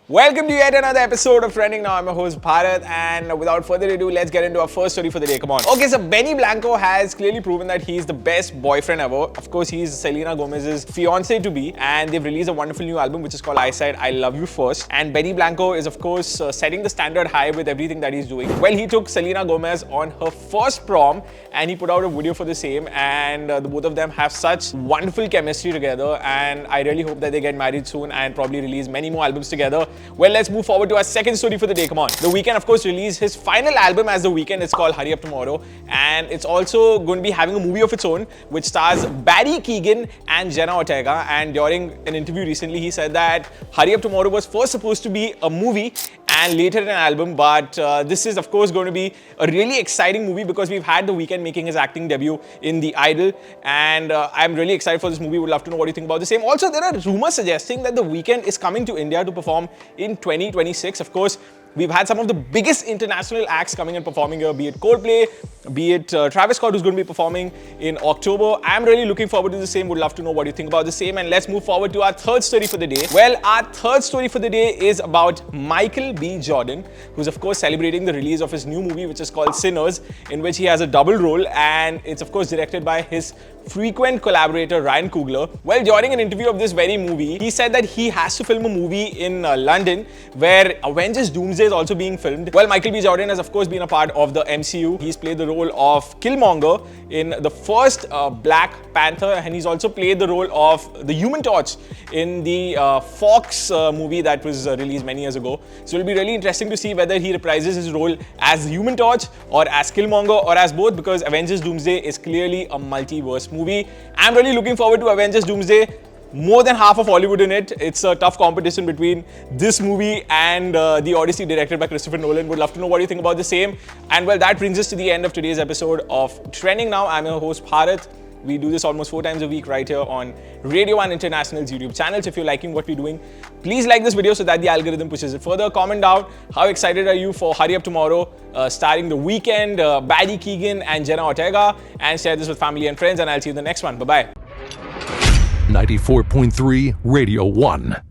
Welcome to yet another episode of Trending Now. I'm your host Bhaarat, and without further ado, let's get into our first story for the day. Come on. Okay, so Benny Blanco has clearly proven that he's the best boyfriend ever. Of course, he's Selena Gomez's fiancé to be, and they've released a wonderful new album which is called I Said I Love You First. And Benny Blanco is, of course, setting the standard high with everything that he's doing. Well, he took Selena Gomez on her first prom, and he put out a video for the same. And the both of them have such wonderful chemistry together. And I really hope that they get married soon and probably release many more albums together. Well, let's move forward to our second story for the day. Come on. The Weeknd, of course, released his final album as The Weeknd. It's called Hurry Up Tomorrow, and it's also going to be having a movie of its own, which stars Barry Keoghan and Jenna Ortega. And during an interview recently, he said that Hurry Up Tomorrow was first supposed to be a movie and later an album, but this is, of course, going to be a really exciting movie because we've had The Weeknd making his acting debut in The Idol, and I'm really excited for this movie. Would love to know what you think about the same. Also, there are rumors suggesting that The Weeknd is coming to India to perform in 2026. Of course, we've had some of the biggest international acts coming and performing here, be it Coldplay, be it Travis Scott, who's going to be performing in October. I'm really looking forward to the same. Would love to know what you think about the same. And let's move forward to our third story for the day. Well, our third story for the day is about Michael B. Jordan, who's of course celebrating the release of his new movie, which is called Sinners, in which he has a double role, and it's of course directed by his frequent collaborator Ryan Coogler. Well, during an interview of this very movie, he said that he has to film a movie in London where Avengers Doomsday is also being filmed. Well, Michael B. Jordan has of course been a part of the MCU. He's played the role of Killmonger in the first Black Panther, and he's also played the role of the Human Torch in the Fox movie that was released many years ago. So it'll be really interesting to see whether he reprises his role as Human Torch or as Killmonger or as both, because Avengers Doomsday is clearly a multiverse movie. I'm really looking forward to Avengers Doomsday. More than half of Hollywood in it. It's a tough competition between this movie and The Odyssey, directed by Christopher Nolan. Would love to know what you think about the same. And well, that brings us to the end of today's episode of Trending Now. I'm your host Bhaarat. We do this almost 4 times a week right here on Radio 1 International's YouTube channel. So if you're liking what we're doing, please like this video so that the algorithm pushes it further. Comment down how excited are you for Hurry Up Tomorrow, starring The Weeknd, Barry Keoghan and Jenna Ortega, and share this with family and friends, and I'll see you in the next one. Bye-bye. 94.3 Radio 1.